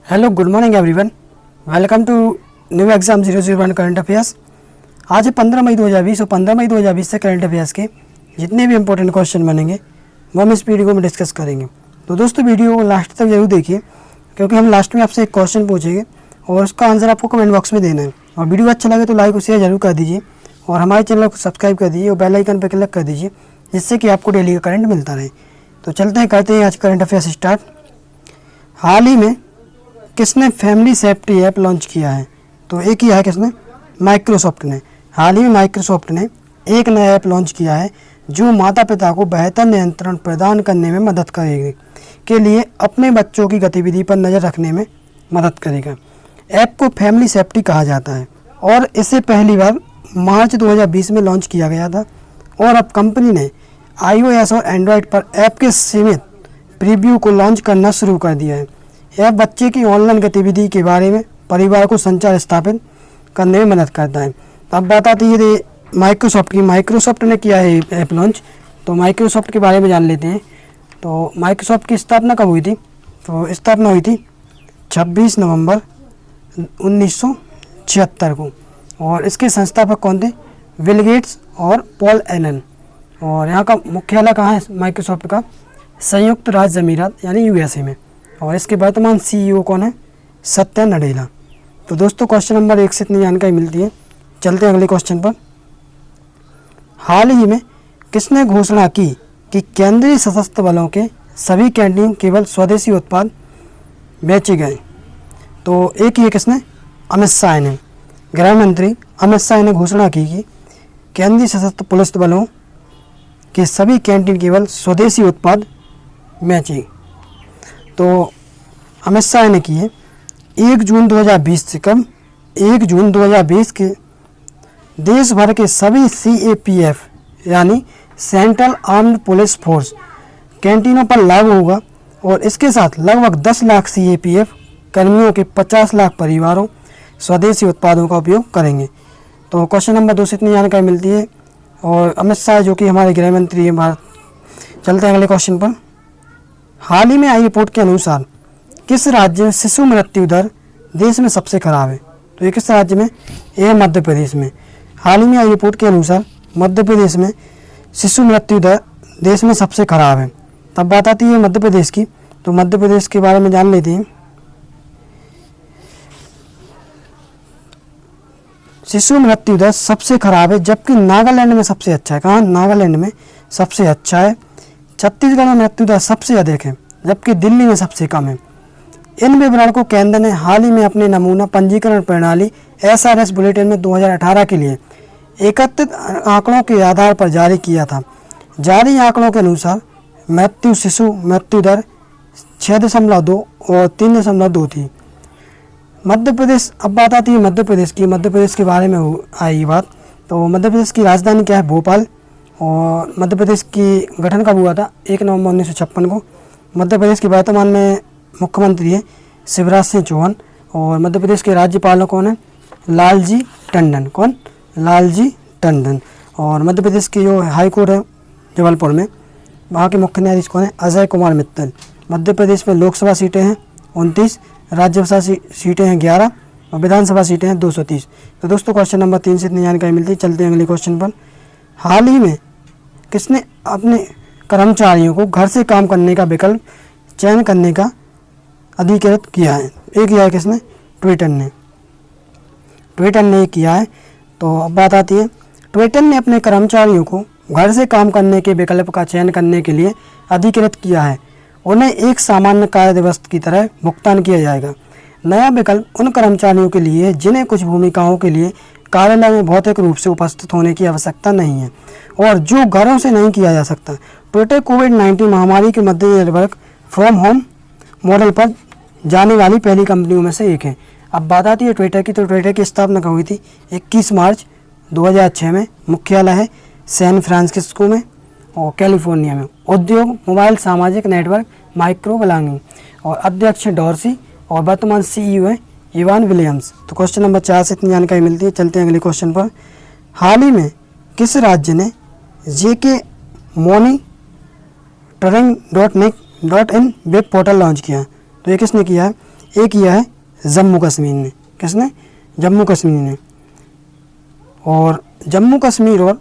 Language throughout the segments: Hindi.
Hello, good morning everyone. Welcome to new exam 001 current affairs. आज है 15 मई 2020 और 15 मई 2020 से करंट अफेयर्स के जितने भी इंपॉर्टेंट क्वेश्चन बनेंगे वो हम इस वीडियो में डिस्कस करेंगे। तो दोस्तों, वीडियो को लास्ट तक जरूर देखिए, क्योंकि हम लास्ट में आपसे एक क्वेश्चन पूछेंगे और उसका आंसर आपको कमेंट बॉक्स में देना है। और वीडियो अच्छा लगे तो लाइक और शेयर जरूर कर दीजिए और हमारे चैनल को सब्सक्राइब कर दीजिए और बेल आइकन पर क्लिक कर दीजिए, जिससे कि आपको डेली का करंट मिलता रहे। तो चलते हैं, करते हैं आज करंट अफेयर्स स्टार्ट। हाल ही में किसने फैमिली सेफ्टी ऐप लॉन्च किया है? तो एक किया है किसने? माइक्रोसॉफ्ट ने। हाल ही में माइक्रोसॉफ्ट ने एक नया ऐप लॉन्च किया है जो माता पिता को बेहतर नियंत्रण प्रदान करने में मदद करेगी के लिए अपने बच्चों की गतिविधि पर नज़र रखने में मदद करेगा। ऐप को फैमिली सेफ्टी कहा जाता है और इसे पहली बार मार्च 2020 में लॉन्च किया गया था और अब कंपनी ने iOS और एंड्रॉयड पर ऐप के सीमित प्रीव्यू को लॉन्च करना शुरू कर दिया है। यह बच्चे की ऑनलाइन गतिविधि के बारे में परिवार को संचार स्थापित करने में मदद करता है। अब बात आती है माइक्रोसॉफ्ट की। माइक्रोसॉफ्ट ने किया है ऐप लॉन्च, तो माइक्रोसॉफ्ट के बारे में जान लेते हैं। तो माइक्रोसॉफ्ट की स्थापना कब हुई थी? तो स्थापना हुई थी 26 नवंबर 1976 को और इसके संस्थापक कौन थे? बिल गेट्स और पॉल एलन। और यहाँ का मुख्यालय कहाँ है माइक्रोसॉफ्ट का? संयुक्त राज्य अमीरात यानी यूएसए में। और इसके वर्तमान सीईओ कौन है? सत्या नडेला। तो दोस्तों, क्वेश्चन नंबर 1 से इतनी जानकारी मिलती है। चलते हैं अगले क्वेश्चन पर। हाल ही में किसने घोषणा की कि केंद्रीय सशस्त्र बलों के सभी कैंटीन केवल स्वदेशी उत्पाद बेचे गए? तो एक ही है किसने? अमित शाह ने। गृह मंत्री अमित शाह ने घोषणा की कि केंद्रीय सशस्त्र पुलिस बलों के सभी कैंटीन केवल स्वदेशी उत्पाद बेचे। तो अमित शाह ने की है 1 जून 2020 से कब? 1 जून 2020 के देश भर के सभी CAPF यानी सेंट्रल आर्म्ड पुलिस फोर्स कैंटीनों पर लागू होगा और इसके साथ लगभग 10 लाख CAPF कर्मियों के 50 लाख परिवारों स्वदेशी उत्पादों का उपयोग करेंगे। तो क्वेश्चन नंबर 2 से इतनी जानकारी मिलती है और अमित शाह जो कि हमारे गृह मंत्री हैं भारत। चलते हैं अगले क्वेश्चन पर। हाल ही में आई रिपोर्ट के अनुसार किस राज्य में शिशु मृत्यु दर देश में सबसे खराब है? तो ये किस राज्य में? यह मध्य प्रदेश में। हाल ही में आई रिपोर्ट के अनुसार मध्य प्रदेश में शिशु मृत्यु दर देश में सबसे खराब है। तब बात आती है मध्य प्रदेश की। तो मध्य प्रदेश के बारे में जान लेते हैं। शिशु मृत्यु दर सबसे खराब है, जबकि नागालैंड में सबसे अच्छा है। कहाँ? नागालैंड में सबसे अच्छा है। छत्तीसगढ़ में मृत्यु दर सबसे अधिक है, जबकि दिल्ली में सबसे कम है। इन विवरण को केंद्र ने हाल ही में अपने नमूना पंजीकरण प्रणाली SRS बुलेटिन में 2018 के लिए एकत्रित आंकड़ों के आधार पर जारी किया था। जारी आंकड़ों के अनुसार शिशु मृत्यु दर 6.2 और 3.2 थी। मध्य प्रदेश। अब बात आती है मध्य प्रदेश की। मध्य प्रदेश के बारे में आई बात। तो मध्य प्रदेश की राजधानी क्या है? भोपाल। और मध्य प्रदेश की गठन कब हुआ था? 1 नवंबर 1956 को। मध्य प्रदेश के वर्तमान में मुख्यमंत्री है शिवराज सिंह चौहान और मध्य प्रदेश के राज्यपाल कौन है? लालजी टंडन। कौन? लालजी टंडन। और मध्य प्रदेश की जो हाई कोर्ट है जबलपुर में, वहाँ के मुख्य न्यायाधीश कौन है? अजय कुमार मित्तल। मध्य प्रदेश में लोकसभा सीटें हैं 29, राज्यसभा सीटें हैं 11 और विधानसभा सीटें हैं 230। तो दोस्तों, क्वेश्चन नंबर 3 से इतनी जानकारी मिलती है। चलते हैं अगले क्वेश्चन पर। हाल ही में किसने अपने कर्मचारियों को घर से काम करने का विकल्प चयन करने का अधिकृत किया है? एक किया है किसने? ट्विटर ने। ट्विटर ने किया है। तो अब बात आती है, ट्विटर ने अपने कर्मचारियों को घर से काम करने के विकल्प का चयन करने के लिए अधिकृत किया है। उन्हें एक सामान्य कार्य दिवस की तरह भुगतान किया जाएगा। नया विकल्प उन कर्मचारियों के लिए जिन्हें कुछ भूमिकाओं के लिए कार्यालय में भौतिक रूप से उपस्थित होने की आवश्यकता नहीं है और जो घरों से नहीं किया जा सकता। ट्विटर कोविड-19 महामारी के मद्देनजर वर्क फ्रॉम होम मॉडल पर जाने वाली पहली कंपनियों में से एक है। अब बात आती है ट्विटर की। तो ट्विटर की स्थापना कब हुई थी? 21 मार्च 2006 में। मुख्यालय है सैन फ्रांसिस्को में और कैलिफोर्निया में। उद्योग मोबाइल सामाजिक नेटवर्क माइक्रो ब्लॉगिंग और अध्यक्ष डॉर्सी और वर्तमान CEO है इवान विलियम्स। तो क्वेश्चन नंबर 4 से इतनी जानकारी मिलती है। चलते हैं अगले क्वेश्चन पर। हाल ही में किस राज्य ने JK मॉनिटरिंग.in वेब पोर्टल लॉन्च किया? तो ये किसने किया है? एक यह है जम्मू कश्मीर ने। किसने? जम्मू कश्मीर ने। और जम्मू कश्मीर और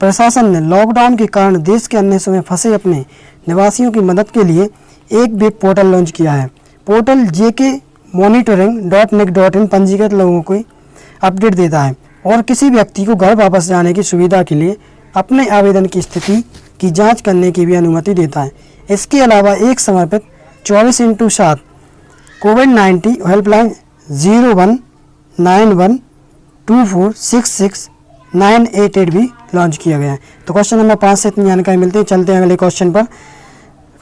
प्रशासन ने लॉकडाउन के कारण देश के अन्य हिस्सों में फंसे अपने निवासियों की मदद के लिए एक वेब पोर्टल लॉन्च किया है। पोर्टल jkmonitoring.nic.in पंजीकृत लोगों को अपडेट देता है और किसी व्यक्ति को घर वापस जाने की सुविधा के लिए अपने आवेदन की स्थिति की जांच करने की भी अनुमति देता है। इसके अलावा एक समर्पित 24/7 कोविड-19 हेल्पलाइन 01912466 भी लॉन्च किया गया है। तो क्वेश्चन नंबर 5 से इतनी जानकारी मिलती है। चलते हैं अगले क्वेश्चन पर।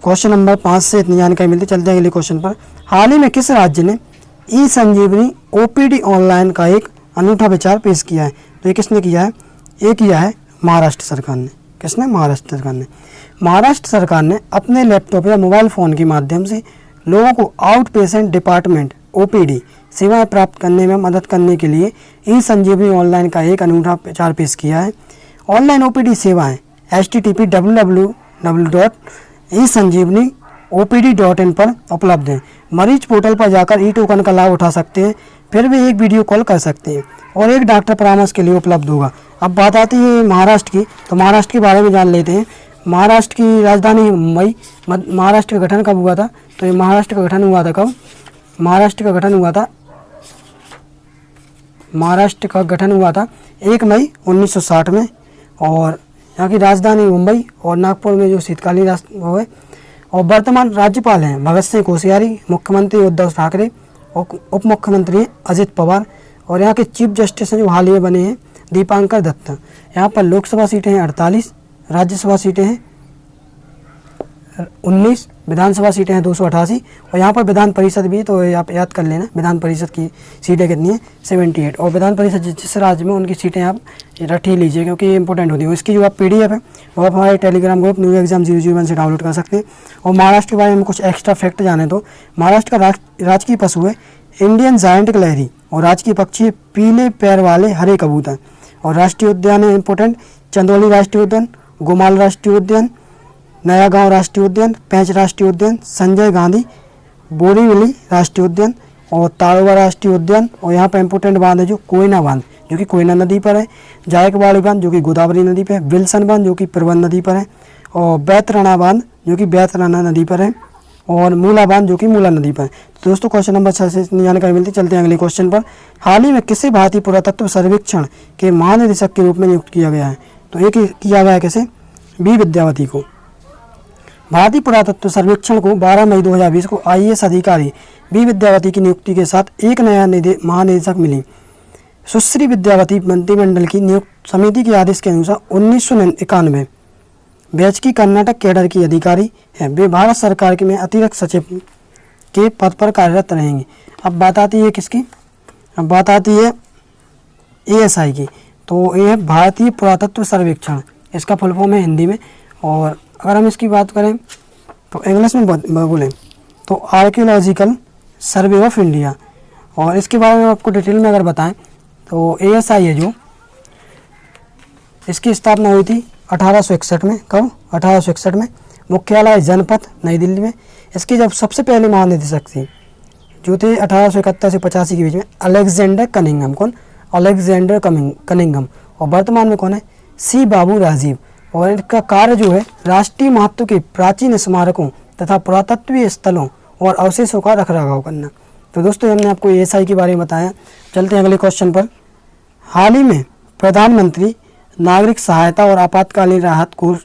क्वेश्चन नंबर 5 से इतनी जानकारी मिलती है। चलते हैं अगले क्वेश्चन पर। हाल ही में किस राज्य ने ई संजीवनी ओपीडी ऑनलाइन का एक अनूठा विचार पेश किया है? तो ये किसने किया है? ये किया है महाराष्ट्र सरकार ने। किसने? महाराष्ट्र सरकार ने। महाराष्ट्र सरकार ने अपने लैपटॉप या मोबाइल फ़ोन के माध्यम से लोगों को आउट पेशेंट डिपार्टमेंट ओपीडी सेवाएं प्राप्त करने में मदद करने के लिए ई संजीवनी ऑनलाइन का एक अनूठा विचार पेश किया है। ऑनलाइन ओपीडी सेवाएं http://www.esanjeevani.opd.in पर उपलब्ध हैं। मरीज पोर्टल पर जाकर ई टोकन का लाभ उठा सकते हैं, फिर भी एक वीडियो कॉल कर सकते हैं और एक डॉक्टर परामर्श के लिए उपलब्ध होगा। अब बात आती है महाराष्ट्र की, तो महाराष्ट्र के बारे में जान लेते हैं। महाराष्ट्र की राजधानी मुंबई। महाराष्ट्र का गठन कब हुआ था? तो ये महाराष्ट्र का गठन हुआ था कब? महाराष्ट्र का गठन हुआ था 1 मई 1960 में। और यहाँ की राजधानी मुंबई और नागपुर में जो शीतकालीन वो है। और वर्तमान राज्यपाल हैं भगत सिंह कोश्यारी, मुख्यमंत्री उद्धव ठाकरे और उप मुख्यमंत्री अजित पवार। और यहाँ के चीफ जस्टिस हैं जो हाल ही में बने हैं दीपांकर दत्त। यहाँ पर लोकसभा सीटें हैं 48, राज्यसभा सीटें हैं 19, विधानसभा सीटें हैं 288 और यहाँ पर विधान परिषद भी है। तो आप याद कर लेना विधान परिषद की सीटें कितनी हैं 78। और विधान परिषद जिस राज्य में उनकी सीटें आप रख ही लीजिए क्योंकि ये इंपॉर्टेंट होती है। इसकी जो आप PDF है वो आप हमारे टेलीग्राम ग्रुप न्यू एग्जाम 001 से डाउनलोड कर सकते हैं। और महाराष्ट्र के बारे में कुछ एक्स्ट्रा फैक्ट जाने तो महाराष्ट्र का राजकीय पशु है इंडियन जायंट गिलहरी और राजकीय पक्षी पीले पैर वाले हरे कबूतर। और राष्ट्रीय उद्यान है इंपॉर्टेंट चंदौली राष्ट्रीय उद्यान, गोमाल राष्ट्रीय उद्यान, नया गांव राष्ट्रीय उद्यान, पेंच राष्ट्रीय उद्यान, संजय गांधी बोरीवली राष्ट्रीय उद्यान और ताड़ोबा राष्ट्रीय उद्यान। और यहाँ पर इंपॉर्टेंट बांध है जो कोयना बांध जो कि कोयना नदी पर है, जायकवाड़ी बांध जो कि गोदावरी नदी पर है, विल्सन बांध जो कि परवन नदी पर है और बैतराना बांध जो कि बैतराना नदी पर है और मूला बांध जो कि मूला नदी पर है। तो दोस्तों क्वेश्चन नंबर 6 से इतनी जानकारी मिलती है। चलते हैं अगले क्वेश्चन पर। हाल ही में किसे भारतीय पुरातत्व सर्वेक्षण के महानिदेशक के रूप में नियुक्त किया गया है? तो ये किया गया है किसे? बी विद्यावती को। भारतीय पुरातत्व सर्वेक्षण को 12 मई 2020 को IAS अधिकारी बी विद्यावती की नियुक्ति के साथ एक नया महानिदेशक मिली। सुश्री विद्यावती मंत्रिमंडल की नियुक्त समिति के आदेश के अनुसार 1991 बैच की कर्नाटक कैडर की अधिकारी है। वे भारत सरकार के में अतिरिक्त सचिव के पद पर कार्यरत रहेंगे। अब बात आती है किसकी? अब बात आती है ASI की। तो ये है भारतीय पुरातत्व सर्वेक्षण, इसका फुल फॉर्म है हिंदी में। और अगर हम इसकी बात करें तो इंग्लिश में बोलें तो आर्कियोलॉजिकल सर्वे ऑफ इंडिया। और इसके बारे में आपको डिटेल में अगर बताएं तो ASI है जो इसकी स्थापना हुई थी 1861 में। कब? 1861 में। मुख्यालय जनपथ नई दिल्ली में। इसके जब सबसे पहले महानिदेशक थे जो थे 1871 से 85 के बीच में अलेक्जेंडर कनिंघम। कौन? Alexander Cunningham. और वर्तमान में कौन है? C बाबू राजीव। और इनका कार्य जो है राष्ट्रीय महत्व के प्राचीन स्मारकों तथा पुरातत्वीय स्थलों और अवशेषों का रखरखाव करना। तो दोस्तों हमने आपको ASI के बारे में बताया। चलते हैं अगले क्वेश्चन पर। हाल ही में प्रधानमंत्री नागरिक सहायता और आपातकालीन राहत कोष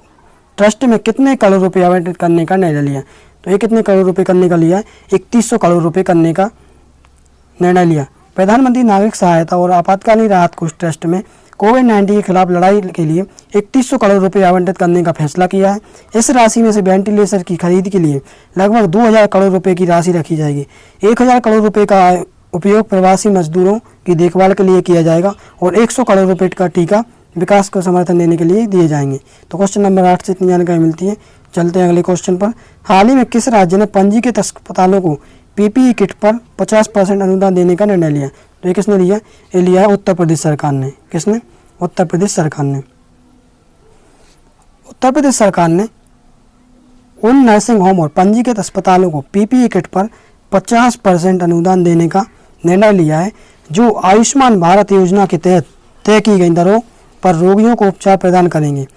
ट्रस्ट में कितने करोड़ रुपए आवंटित करने का निर्णय लिया? तो ये कितने करोड़ रुपए करने का लिया है? 3100 करोड़ रुपए करने का निर्णय लिया। प्रधानमंत्री नागरिक सहायता और आपातकालीन राहत कोष ट्रस्ट में कोविड-19 के खिलाफ लड़ाई के लिए 3100 करोड़ रुपए आवंटित करने का फैसला किया है। इस राशि में से वेंटिलेटर की खरीद के लिए लगभग 2000 करोड़ रुपए की राशि रखी जाएगी। 1000 करोड़ रुपए का उपयोग प्रवासी मजदूरों की देखभाल के लिए किया जाएगा और 100 करोड़ रुपए का टीका विकास को समर्थन देने के लिए दिए जाएंगे। तो क्वेश्चन नंबर 8 से इतनी जानकारी मिलती है। चलते हैं अगले क्वेश्चन पर। हाल ही में किस राज्य ने पंजीकृत अस्पतालों को PPE किट पर 50% अनुदान देने का निर्णय लिया? तो ये किसने लिया? ये लिया है उत्तर प्रदेश सरकार ने। किसने? उत्तर प्रदेश सरकार ने। उत्तर प्रदेश सरकार ने उन नर्सिंग होम और पंजीकृत अस्पतालों को PPE किट पर 50% अनुदान देने का निर्णय लिया है, जो आयुष्मान भारत योजना के तहत तय की गई दरों पर रोगियों को उपचार प्रदान करेंगे।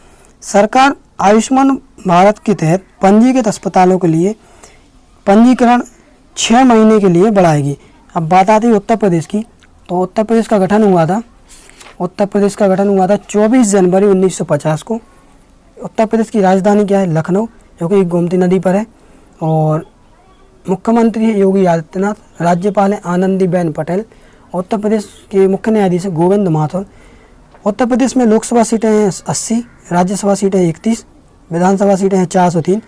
सरकार आयुष्मान भारत के तहत पंजीकृत अस्पतालों के लिए पंजीकरण 6 महीने के लिए बढ़ाएगी। अब बात आती है उत्तर प्रदेश की, तो उत्तर प्रदेश का गठन हुआ था 24 जनवरी 1950 को। उत्तर प्रदेश की राजधानी क्या है? लखनऊ, जो कि गोमती नदी पर है। और मुख्यमंत्री है योगी आदित्यनाथ, राज्यपाल है आनंदीबेन पटेल। उत्तर प्रदेश के मुख्य न्यायाधीश है गोविंद माथुर। उत्तर प्रदेश में लोकसभा सीटें हैं 80, राज्यसभा सीटें 31, विधानसभा सीटें हैं 403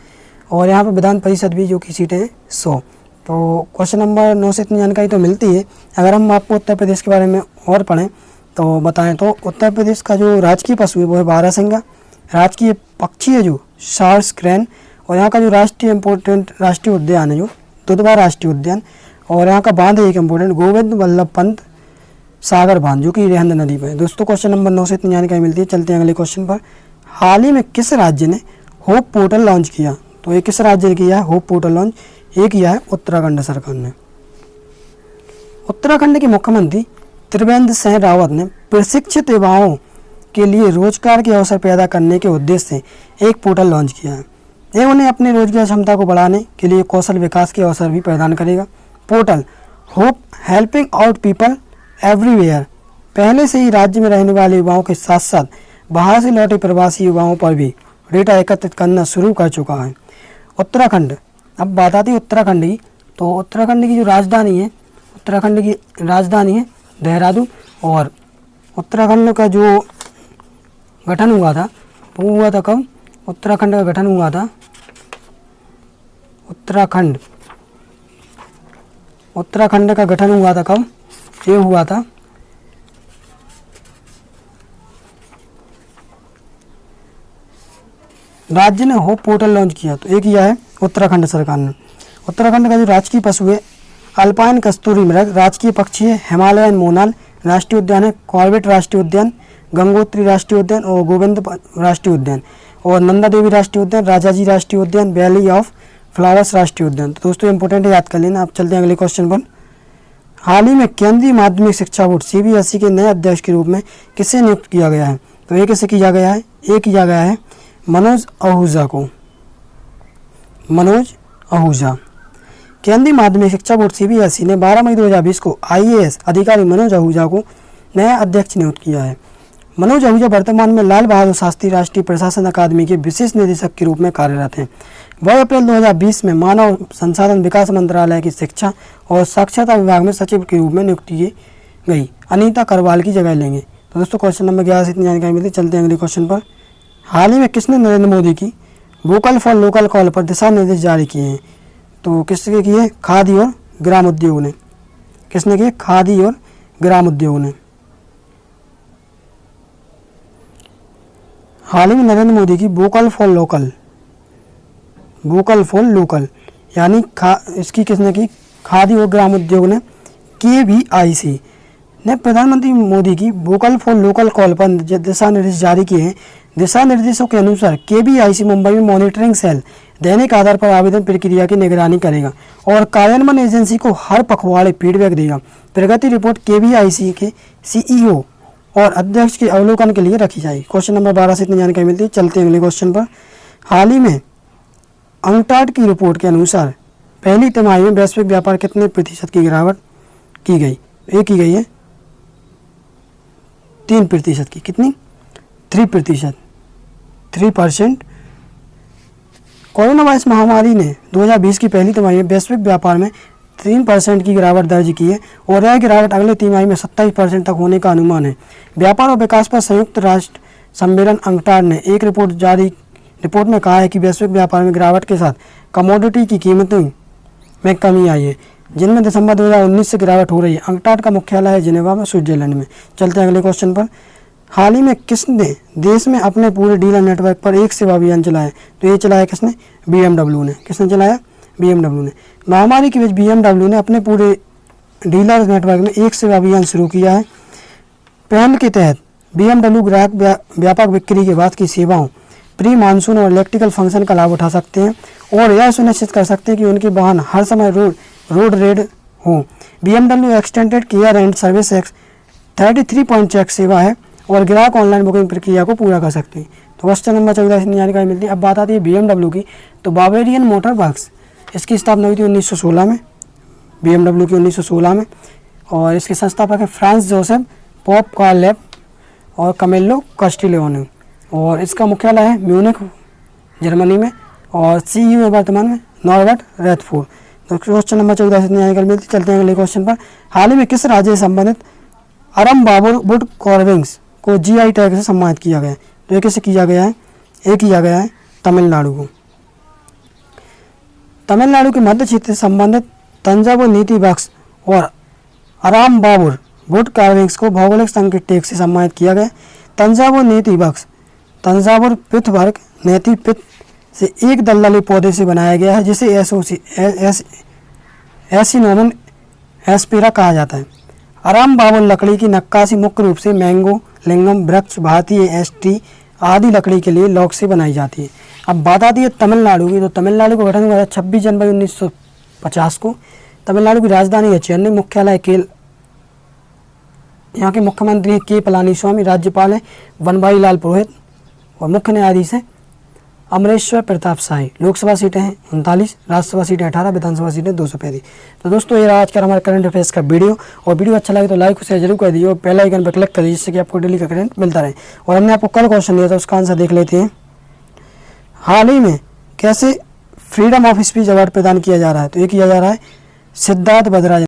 और यहाँ पर विधान परिषद भी जो कि सीटें हैं 100। तो क्वेश्चन नंबर 9 से इतनी जानकारी तो मिलती है। अगर हम आपको उत्तर प्रदेश के बारे में और पढ़ें तो बताएं तो उत्तर प्रदेश का जो राजकीय पशु है वो है बारहसिंगा, राजकीय पक्षी है जो सार्स क्रेन, और यहाँ का जो राष्ट्रीय इम्पोर्टेंट राष्ट्रीय उद्यान है जो दुधवा राष्ट्रीय उद्यान, और यहाँ का बांध है एक इम्पोर्टेंट गोविंद वल्लभ पंत सागर बांध जो कि रिहंद नदी पर है। दोस्तों क्वेश्चन नंबर 9 से इतनी जानकारी मिलती है। चलते हैं अगले क्वेश्चन पर। हाल ही में किस राज्य ने होप पोर्टल लॉन्च किया? तो ये किस राज्य ने किया है होप पोर्टल लॉन्च? ये किया है उत्तराखंड सरकार ने। उत्तराखंड के मुख्यमंत्री त्रिवेंद्र सिंह रावत ने प्रशिक्षित युवाओं के लिए रोजगार के अवसर पैदा करने के उद्देश्य से एक पोर्टल लॉन्च किया है। ये उन्हें अपनी रोजगार क्षमता को बढ़ाने के लिए कौशल विकास के अवसर भी प्रदान करेगा। Portal hope helping out people everywhere पहले से ही राज्य में रहने वाले युवाओं के साथ साथ बाहर से लौटे प्रवासी युवाओं पर भी डेटा एकत्रित करना शुरू कर चुका है। उत्तराखंड, अब बात आती है उत्तराखंड की, तो उत्तराखंड की जो राजधानी है, उत्तराखंड की राजधानी है देहरादून। और उत्तराखंड का जो गठन हुआ था वो हुआ था कब? उत्तराखंड का गठन हुआ था उत्तराखंड का गठन हुआ था कब? ये हुआ था राज्य ने होप पोर्टल लॉन्च किया, तो ये किया है उत्तराखंड सरकार ने। उत्तराखंड का जो राजकीय पशु है अल्पाइन कस्तूरी मृग, राजकीय पक्षी है हिमालयन मोनाल, राष्ट्रीय उद्यान है कॉर्बेट राष्ट्रीय उद्यान, गंगोत्री राष्ट्रीय उद्यान और गोविंद राष्ट्रीय उद्यान, और नंदा देवी राष्ट्रीय उद्यान, राजाजी राष्ट्रीय उद्यान, वैली ऑफ फ्लावर्स राष्ट्रीय उद्यान। तो दोस्तों इंपॉर्टेंट है, याद कर लेना। अब चलते हैं अगले क्वेश्चन पर। हाल ही में केंद्रीय माध्यमिक शिक्षा बोर्ड CBSE के नए अध्यक्ष के रूप में किसे नियुक्त किया गया है? तो ये किसे किया गया है? ये किया गया है मनोज आहूजा को। मनोज आहूजा। केंद्रीय माध्यमिक शिक्षा बोर्ड CBSE ने 12 मई 2020 को IAS अधिकारी मनोज आहूजा को नया अध्यक्ष नियुक्त किया है। मनोज आहूजा वर्तमान में लाल बहादुर शास्त्री राष्ट्रीय प्रशासन अकादमी के विशेष निदेशक के रूप में कार्यरत हैं। वह अप्रैल 2020 में मानव संसाधन विकास मंत्रालय की शिक्षा और साक्षरता विभाग में सचिव के रूप में नियुक्ति की गई अनीता करवाल की जगह लेंगे। तो दोस्तों क्वेश्चन नंबर 11 से इतनी जानकारी मिलती है। चलते हैं अगले क्वेश्चन पर। हाल ही में किसने नरेंद्र मोदी की वोकल फॉर लोकल कॉल पर दिशा निर्देश जारी किए हैं? तो किसके किए? खादी और ग्राम उद्योग ने। किसने किए? खादी और ग्राम उद्योग ने। हाल ही में नरेंद्र मोदी की वोकल फॉर लोकल यानी इसकी किसने की? खादी और ग्राम उद्योग ने। KVIC ने प्रधानमंत्री मोदी की वोकल फॉर लोकल कॉल पर दिशा निर्देश जारी किए हैं। दिशा निर्देशों के अनुसार KVIC मुंबई में मॉनिटरिंग सेल दैनिक आधार पर आवेदन प्रक्रिया की निगरानी करेगा और कार्यान्वयन एजेंसी को हर पखवाड़े फीडबैक देगा। प्रगति रिपोर्ट KVIC के CEO और अध्यक्ष के अवलोकन के लिए रखी जाएगी। क्वेश्चन नंबर 12 से इतनी जानकारी मिलती है। चलते हैं अगले क्वेश्चन पर। हाल ही में अंकटाड की रिपोर्ट के अनुसार पहली तिमाही में वैश्विक व्यापार कितने प्रतिशत की गिरावट की गई? ये की गई है 3% की। कितनी? 3%। कोरोना वायरस महामारी ने 2020 की पहली तिमाही में वैश्विक व्यापार में 3% की गिरावट दर्ज की है और यह गिरावट अगले तिमाही में 27% तक होने का अनुमान है। व्यापार और विकास पर संयुक्त राष्ट्र सम्मेलन अंकटाड ने एक रिपोर्ट में कहा है कि वैश्विक व्यापार में गिरावट के साथ कमोडिटी की कीमतों में कमी आई है, जिनमें दिसंबर 2019 से गिरावट हो रही है। अंकटाड का मुख्यालय है जिनेवा में, स्विट्जरलैंड में। चलते हैं अगले क्वेश्चन पर। हाल ही में किसने देश में अपने पूरे डीलर नेटवर्क पर एक सेवा अभियान चलाया? तो ये चलाया किसने? BMW ने। किसने चलाया? BMW ने। महामारी के बीच BMW ने अपने पूरे डीलर नेटवर्क में एक सेवा अभियान शुरू किया है। पहल के तहत BMW ग्राहक व्यापक बिक्री के बाद की सेवाओं, प्री मानसून और इलेक्ट्रिकल फंक्शन का लाभ उठा सकते हैं और यह सुनिश्चित कर सकते हैं कि उनके वाहन हर समय रोड रोड रेड हो। BMW extended care and service 33 point check सेवा है और ग्राहक ऑनलाइन बुकिंग प्रक्रिया को पूरा कर सकते हैं। तो क्वेश्चन नंबर 14 से जानकारी मिलती है। अब बात आती है BMW की, तो बावेरियन मोटर वर्क्स इसकी स्थापना हुई थी 1916 में, BMW की 1916 में, और इसके संस्थापक है फ्रांस जोसेफ पॉप कार्लेप और कमेलो कास्टिलियोने, और इसका मुख्यालय है म्यूनिख जर्मनी में, और CEO है वर्तमान में नॉर्बर्ट रेथफोर्ड। तो क्वेश्चन नंबर 14 से जानकारी मिलती। चलते हैं अगले क्वेश्चन पर। हाल ही में किस राज्य से संबंधित अरम बाबुर वुड कार्विंग्स को GI टैग से सम्मानित किया गया है? तो ये किसे किया गया है? ये किया गया है तमिलनाडु को। तमिलनाडु के मध्य क्षेत्र से संबंधित तंजावुर नीति बक्स और अराम बाबुर वुड कार्विंग्स को भौगोलिक संकेत टैग से सम्मानित किया गया। तंजावुर नीति बक्स तंजावुर पृथ्वर्ग नैति पित्त से एक दलदली पौधे से बनाया गया है, जिसे एसिनोमन एस्पेरा कहा जाता है। अराम बाबुर लकड़ी की नक्काशी मुख्य रूप से मैंगो, लिंगम वृक्ष, भारतीय एस्टी आदि लकड़ी के लिए लॉक से बनाई जाती है। अब बात आती है तमिलनाडु की, तो तमिलनाडु का गठन हुआ था 26 जनवरी 1950 को। तमिलनाडु की राजधानी है चेन्नई, मुख्यालय केल, यहाँ के मुख्यमंत्री हैं के पलानीस्वामी, राज्यपाल हैं वनभाई लाल पुरोहित, और मुख्य न्यायाधीश हैं अमरेश्वर प्रताप शाही। लोकसभा सीटें हैं 39, राज्यसभा सीटें 18, विधानसभा सीटें 235। तो दोस्तों ये आज का हमारा करंट अफेयर्स का वीडियो, और वीडियो अच्छा लगे तो लाइक और शेयर जरूर कर दीजिए और बेल आइकन पर क्लिक कर दीजिए, जिससे कि आपको डेली का करंट मिलता रहे। और हमने आपको कल क्वेश्चन दिया था, उसका आंसर देख लेते हैं। हाल ही में कैसे फ्रीडम ऑफ स्पीच अवार्ड प्रदान किया जा रहा है? तो ये किया जा रहा है सिद्धार्थ बद्रा